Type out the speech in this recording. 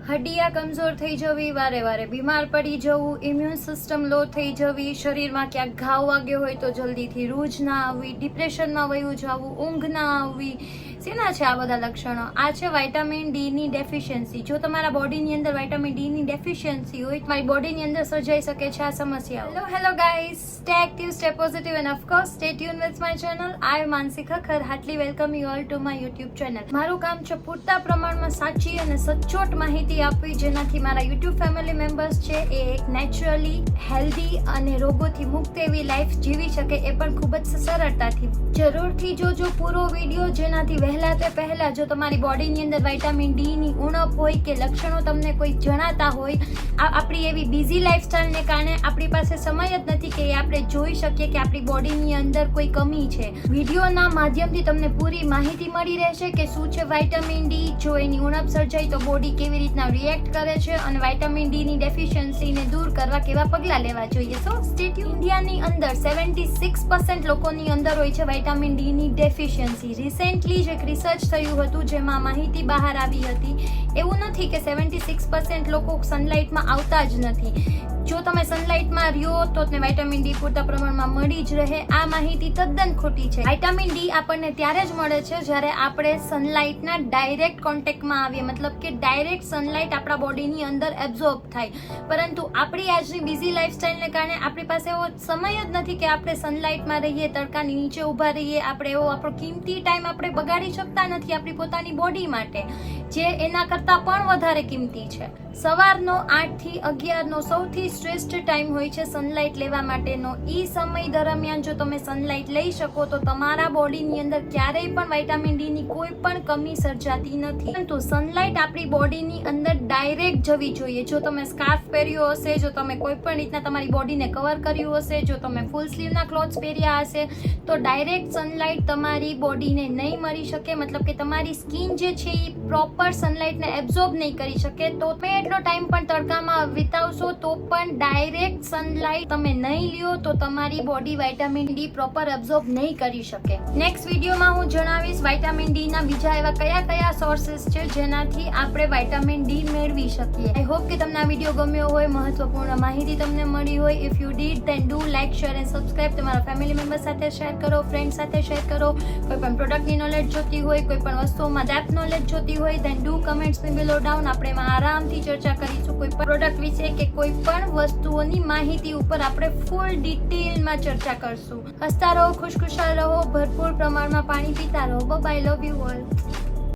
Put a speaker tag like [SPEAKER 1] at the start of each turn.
[SPEAKER 1] હડિયા કમજોર થઈ જવી, વારે વારે બીમાર પડી જવું, ઇમ્યુન સિસ્ટમ લો થઈ જવી, શરીરમાં ક્યાંક ઘાવ વાગ્યો હોય તો જલ્દીથી રૂજ ના આવવી, ડિપ્રેશનમાં વયું જવું, ઊંઘ ના આવવી. શેના છે આ બધા લક્ષણો? આ છે વિટામિન ડી ની ડેફિશિયન્સી. જો તમારા બોડીની અંદર વિટામિન ડી ની ડેફિશિયન્સી હોય, તમારી બોડીની અંદર સર્જાઈ શકે છે આ સમસ્યાઓ. Hello guys, stay active, stay positive and of course stay tune with my channel. I am Mansi Khakhar. Heartly welcome you all to my YouTube channel. મારું કામ છે પૂરતા પ્રમાણમાં સાચી અને સચોટ માહિતી આપવી, જેનાથી મારા યુટ્યુબ ફેમિલી મેમ્બર્સ છે એ એક નેચરલી હેલ્ધી અને રોગોથી મુક્ત એવી લાઈફ જીવી શકે, એ પણ ખૂબ જ સરળતાથી. જરૂરથી જોજો પૂરો વિડીયો, જેનાથી વહેલા તે પહેલા જો તમારી બોડીની અંદર વિટામિન ડી ની ઉણપ હોય કે લક્ષણો તમને કોઈ જણાતા હોય, આપણી એવી બિઝી લાઈફસ્ટાઈલને કારણે આપણી પાસે સમય જ નથી કે આપણે જોઈ શકીએ કે આપણી બોડીની અંદર કોઈ કમી છે. વિડીયોના માધ્યમથી તમને પૂરી માહિતી મળી રહેશે કે શું છે વિટામિન ડી, જો એની ઉણપ સર્જાય તો બોડી કેવી રીતના રિએક્ટ કરે છે અને વિટામિન ડી ની ડેફિશિયન્સીને દૂર કરવા કેવા પગલાં લેવા જોઈએ. સો સ્ટે ટ્યુન. ઇન્ડિયાની અંદર 76% લોકોની અંદર હોય છે વિટામિન ડી ની ડેફિશિયન્સી. રિસેન્ટલી જ એક રિસર્ચ થયું હતું જેમાં માહિતી બહાર આવી હતી. એવું નથી કે 76% લોકો સનલાઇટમાં આવતા જ નથી. જો તમે સનલાઇટમાં રહ્યો તો તમને વિટામિન ડી પૂરતા પ્રમાણમાં મળી જ રહે. આ માહિતી તદ્દન ખોટી છે. વિટામિન ડી આપણને ત્યારે જ મળે છે જ્યારે આપણે સનલાઇટના ડાયરેક્ટ કોન્ટેક્ટમાં આવીએ, મતલબ કે ડાયરેક્ટ સનલાઇટ આપણા બોડીની અંદર એબ્ઝોર્બ થાય. પરંતુ આપણી આજની બિઝી લાઈફસ્ટાઈલને કારણે આપણી પાસે એવો સમય જ નથી કે આપણે સનલાઇટમાં રહીએ, તડકાની નીચે ઊભા રહીએ. આપણે એવો આપણો કિંમતી ટાઈમ આપણે બગાડી શકતા નથી આપણી પોતાની બોડી માટે, જે એના કરતાં પણ વધારે કિંમતી છે. સવારનો 8 થી 11 નો સૌથી શ્રેષ્ઠ ટાઈમ હોય છે સનલાઇટ લેવા માટેનો. ઈ સમય દરમિયાન જો તમે સનલાઇટ લઈ શકો તો તમારા બોડીની અંદર ક્યારેય પણ વિટામિન ડી ની કોઈ પણ કમી સર્જાતી નથી. પરંતુ સનલાઇટ આપણી બોડીની અંદર ડાયરેક્ટ જવી જોઈએ. જો તમે સ્કાર્ફ પહેર્યો હશે, જો તમે કોઈ પણ રીતના તમારી બોડીને કવર કર્યું હશે, જો તમે ફૂલ સ્લીવના ક્લોથ્સ પહેર્યા હશે, તો ડાયરેક્ટ સનલાઇટ તમારી બોડીને નહીં મળી શકે. મતલબ કે તમારી સ્કિન જે છે એ પ્રોપર સનલાઇટને એબ્ઝોર્બ નહીં કરી શકે. તો એટલો ટાઈમ પણ તડકામાં વિતાવશો તો પણ ડાયરેક્ટ સનલાઇટ તમે નહીં લ્યો તો તમારી body vitamin D proper absorb નહીં કરી શકે. નેક્સ્ટ વિડીયોમાં હું જણાવીશ વિટામિન ડી ના બીજા એવા કયા કયા સોર્સિસ છે જેનાથી આપણે વિટામિન ડી મેળવી શકીએ. આઈ હોપ કે તમને આ વિડીયો ગમ્યો હોય, મહત્વપૂર્ણ માહિતી તમને મળી હોય. If you did then do like, share and subscribe. તમારા ફેમિલી મેમ્બર સાથે શેર કરો, ફ્રેન્ડ સાથે શેર કરો. કોઈ પણ પ્રોડક્ટની નોલેજ જોતી હોય, કોઈ પણ વસ્તુઓમાં ડેપ્થ નોલેજ જોતી હોય, then do comments me below down. આપણે એમાં આરામથી ચર્ચા કરીશું કોઈ પણ પ્રોડક્ટ વિશે કે કોઈ પણ વસ્તુઓની માહિતી ઉપર આપણે ફૂલ ડિટેલમાં ચર્ચા કરશું. હસતા રહો, ખુશખુશાલ રહો, ભરપૂર પ્રમાણમાં પાણી પીતા રહો. Bye, love you all.